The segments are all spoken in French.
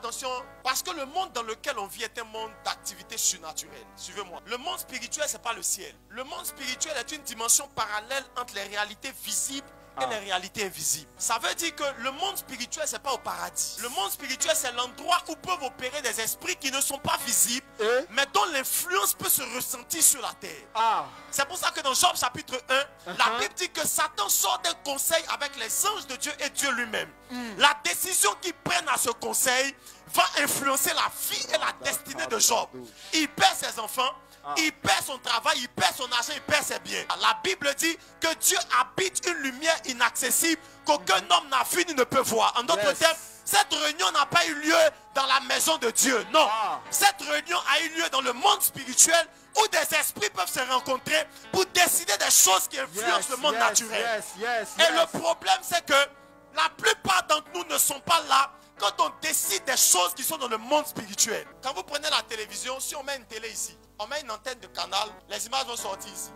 attention, parce que le monde dans lequel on vit est un monde d'activité surnaturelle. Suivez-moi. Le monde spirituel, c'est pas le ciel. Le monde spirituel est une dimension parallèle entre les réalités visibles et les réalités invisibles. Ça veut dire que le monde spirituel, c'est pas au paradis. Le monde spirituel, c'est l'endroit où peuvent opérer des esprits qui ne sont pas visibles, mais dont l'influence peut se ressentir sur la terre. C'est pour ça que dans Job chapitre 1, la Bible dit que Satan sort d'un conseil avec les anges de Dieu et Dieu lui-même. La décision qu'ils prennent à ce conseil va influencer la vie et la destinée de Job. Il perd ses enfants, il perd son travail, il perd son argent, il perd ses biens. La Bible dit que Dieu habite une lumière inaccessible qu'aucun homme n'a vu ni ne peut voir. En d'autres termes, cette réunion n'a pas eu lieu dans la maison de Dieu. Non. Cette réunion a eu lieu dans le monde spirituel où des esprits peuvent se rencontrer pour décider des choses qui influencent le monde naturel. Et le problème, c'est que la plupart d'entre nous ne sont pas là quand on décide des choses qui sont dans le monde spirituel. Quand vous prenez la télévision, si on met une télé ici, on met une antenne de canal, les images vont sortir ici.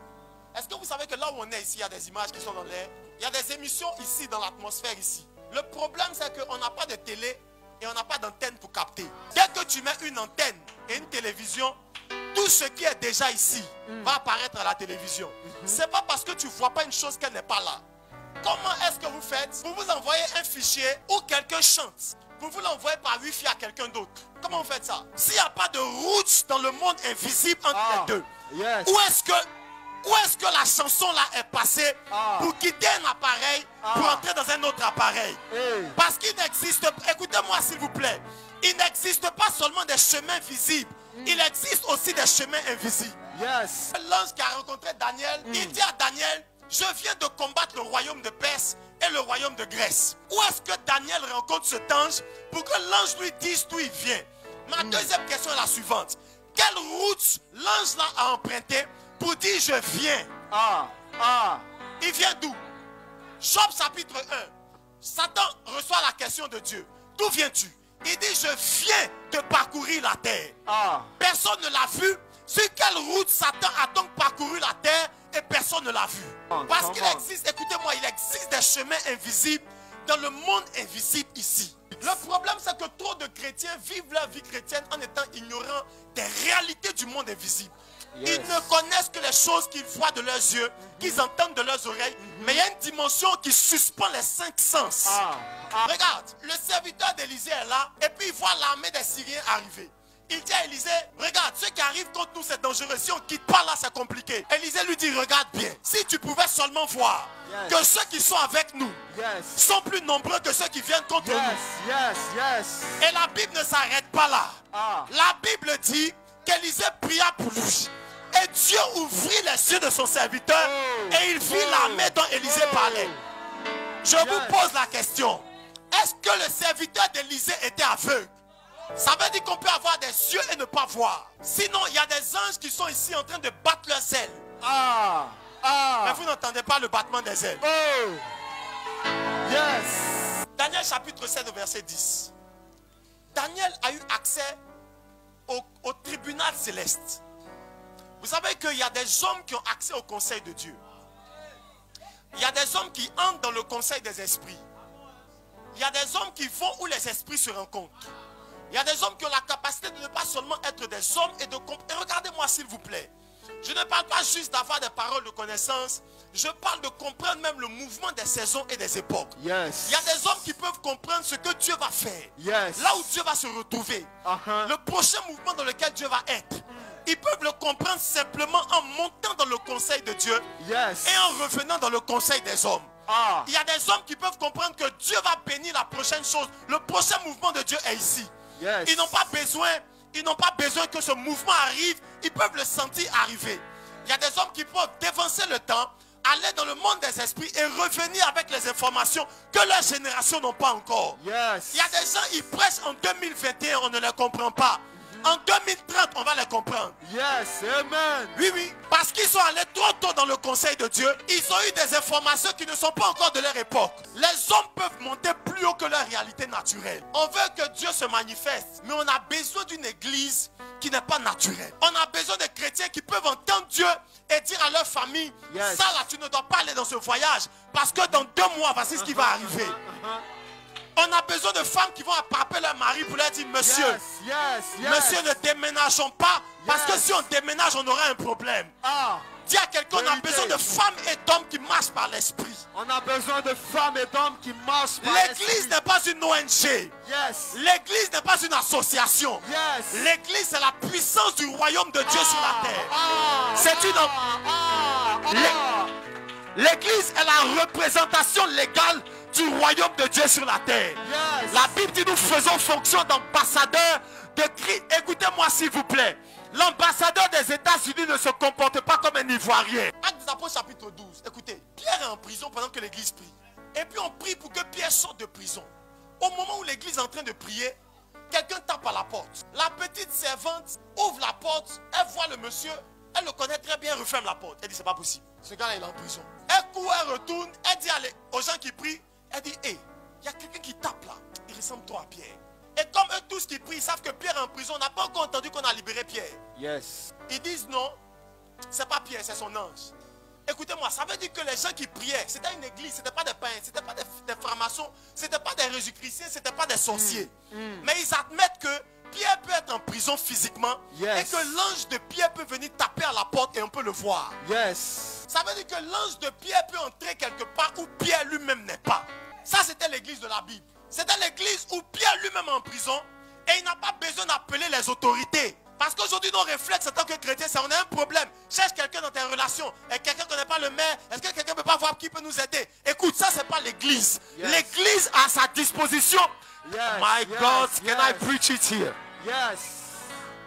Est-ce que vous savez que là où on est ici, il y a des images qui sont dans l'air? Il y a des émissions ici, dans l'atmosphère ici. Le problème, c'est qu'on n'a pas de télé et on n'a pas d'antenne pour capter. Dès que tu mets une antenne et une télévision, tout ce qui est déjà ici va apparaître à la télévision. C'est pas parce que tu ne vois pas une chose qu'elle n'est pas là. Comment est-ce que vous faites? Vous vous envoyez un fichier où quelqu'un chante. Vous l'envoyez par Wi-Fi à quelqu'un d'autre. Comment vous faites ça? S'il n'y a pas de route dans le monde invisible entre les deux, où est-ce que la chanson là est passée pour quitter un appareil pour entrer dans un autre appareil? Parce qu'il n'existe pas, écoutez-moi s'il vous plaît, il n'existe pas seulement des chemins visibles, il existe aussi des chemins invisibles. L'ange qui a rencontré Daniel, il dit à Daniel, je viens de combattre le royaume de Perse et le royaume de Grèce. Où est-ce que Daniel rencontre cet ange pour que l'ange lui dise d'où il vient? Ma deuxième question est la suivante. Quelle route l'ange là a emprunté pour dire je viens? Il vient d'où? Job chapitre 1. Satan reçoit la question de Dieu. D'où viens-tu? Il dit je viens de parcourir la terre. Personne ne l'a vu. Sur quelle route Satan a donc parcouru la terre et personne ne l'a vu? Parce qu'il existe, écoutez-moi, il existe des chemins invisibles dans le monde invisible ici. Le problème, c'est que trop de chrétiens vivent leur vie chrétienne en étant ignorants des réalités du monde invisible. Ils ne connaissent que les choses qu'ils voient de leurs yeux, qu'ils entendent de leurs oreilles, mais il y a une dimension qui suspend les 5 sens. Regarde, le serviteur d'Élisée est là et puis il voit l'armée des Syriens arriver. Il dit à Élisée, regarde, ceux qui arrivent contre nous, c'est dangereux. Si on ne quitte pas là, c'est compliqué. Élisée lui dit, regarde bien. Si tu pouvais seulement voir que ceux qui sont avec nous sont plus nombreux que ceux qui viennent contre nous. Et la Bible ne s'arrête pas là. La Bible dit qu'Élisée pria pour lui. Et Dieu ouvrit les yeux de son serviteur et il vit l'armée dont Élisée parlait. Je vous pose la question. Est-ce que le serviteur d'Élisée était aveugle? Ça veut dire qu'on peut avoir des yeux et ne pas voir. Sinon, il y a des anges qui sont ici en train de battre leurs ailes. Mais vous n'entendez pas le battement des ailes. Daniel chapitre 7 verset 10. Daniel a eu accès au tribunal céleste. Vous savez qu'il y a des hommes qui ont accès au conseil de Dieu. Il y a des hommes qui entrent dans le conseil des esprits. Il y a des hommes qui vont où les esprits se rencontrent. Il y a des hommes qui ont la capacité de ne pas seulement être des hommes et de comprendre. Et regardez-moi s'il vous plaît. Je ne parle pas juste d'avoir des paroles de connaissance. Je parle de comprendre même le mouvement des saisons et des époques. Il y a des hommes qui peuvent comprendre ce que Dieu va faire. Là où Dieu va se retrouver. Le prochain mouvement dans lequel Dieu va être. Ils peuvent le comprendre simplement en montant dans le conseil de Dieu. Et en revenant dans le conseil des hommes. Il y a des hommes qui peuvent comprendre que Dieu va bénir la prochaine chose. Le prochain mouvement de Dieu est ici. Ils n'ont pas besoin que ce mouvement arrive. Ils peuvent le sentir arriver. Il y a des hommes qui peuvent dévancer le temps, aller dans le monde des esprits et revenir avec les informations que leur génération n'ont pas encore. Il y a des gens, ils prêchent en 2021, on ne les comprend pas. En 2030, on va les comprendre. Oui, parce qu'ils sont allés trop tôt dans le conseil de Dieu. Ils ont eu des informations qui ne sont pas encore de leur époque. Les hommes peuvent monter plus haut que leur réalité naturelle. On veut que Dieu se manifeste, mais on a besoin d'une église qui n'est pas naturelle. On a besoin de chrétiens qui peuvent entendre Dieu et dire à leur famille, ça là, tu ne dois pas aller dans ce voyage, parce que dans 2 mois, voici ce qui va arriver. On a besoin de femmes qui vont attraper leur mari pour leur dire, monsieur, monsieur, ne déménageons pas, parce que si on déménage, on aura un problème. Dis à quelqu'un, on a besoin de femmes et d'hommes qui marchent par l'esprit. On a besoin de femmes et d'hommes qui marchent par l'esprit. L'église n'est pas une ONG. L'église n'est pas une association. L'église, c'est la puissance du royaume de Dieu sur la terre. C'est une... L'église est la représentation légale du royaume de Dieu sur la terre. La Bible dit, nous faisons fonction d'ambassadeurs de Christ. Écoutez-moi s'il vous plaît. L'ambassadeur des États-Unis ne se comporte pas comme un Ivoirien. Actes des Apôtres chapitre 12. Écoutez, Pierre est en prison pendant que l'église prie. Et puis on prie pour que Pierre sorte de prison. Au moment où l'église est en train de prier, quelqu'un tape à la porte. La petite servante ouvre la porte, elle voit le monsieur, elle le connaît très bien, elle referme la porte. Elle dit, c'est pas possible. Ce gars-là, il est en prison. Elle court, elle retourne, elle dit aux gens qui prient, elle dit, hé, il y a quelqu'un qui tape là. Il ressemble trop à Pierre. Et comme eux tous qui prient, ils savent que Pierre est en prison, on n'a pas encore entendu qu'on a libéré Pierre. Ils disent non, c'est pas Pierre, c'est son ange. Écoutez-moi, ça veut dire que les gens qui priaient, c'était une église, c'était pas des païens, c'était pas des francs-maçons, c'était pas des jésus-chrétiens, c'était pas des sorciers. Mais ils admettent que Pierre peut être en prison physiquement et que l'ange de Pierre peut venir taper à la porte et on peut le voir. Ça veut dire que l'ange de Pierre peut entrer quelque part où Pierre lui-même n'est pas. Ça, c'était l'église de la Bible. C'était l'église où Pierre lui-même est en prison et il n'a pas besoin d'appeler les autorités. Parce qu'aujourd'hui, nos réflexes en tant que chrétiens, c'est on a un problème. Cherche quelqu'un dans tes relations et quelqu'un ne connaît pas le maire. Est-ce que quelqu'un ne peut pas voir qui peut nous aider? Écoute, ça, c'est pas l'église. L'église a à sa disposition. My God, can I preach it here?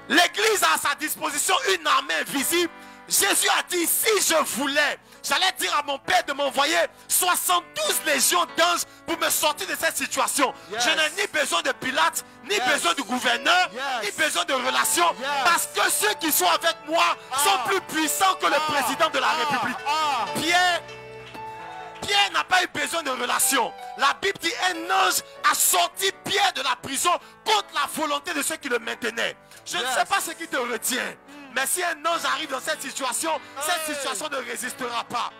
L'église a à sa disposition une armée invisible. Jésus a dit, si je voulais, j'allais dire à mon Père de m'envoyer 72 légions d'anges pour me sortir de cette situation. Je n'ai ni besoin de Pilate, ni besoin du gouverneur, ni besoin de relations. Parce que ceux qui sont avec moi sont plus puissants que le président de la République. Pierre n'a pas eu besoin de relations. La Bible dit un ange a sorti Pierre de la prison contre la volonté de ceux qui le maintenaient. Je ne sais pas ce qui te retient. Mais si un ange arrive dans cette situation ne résistera pas.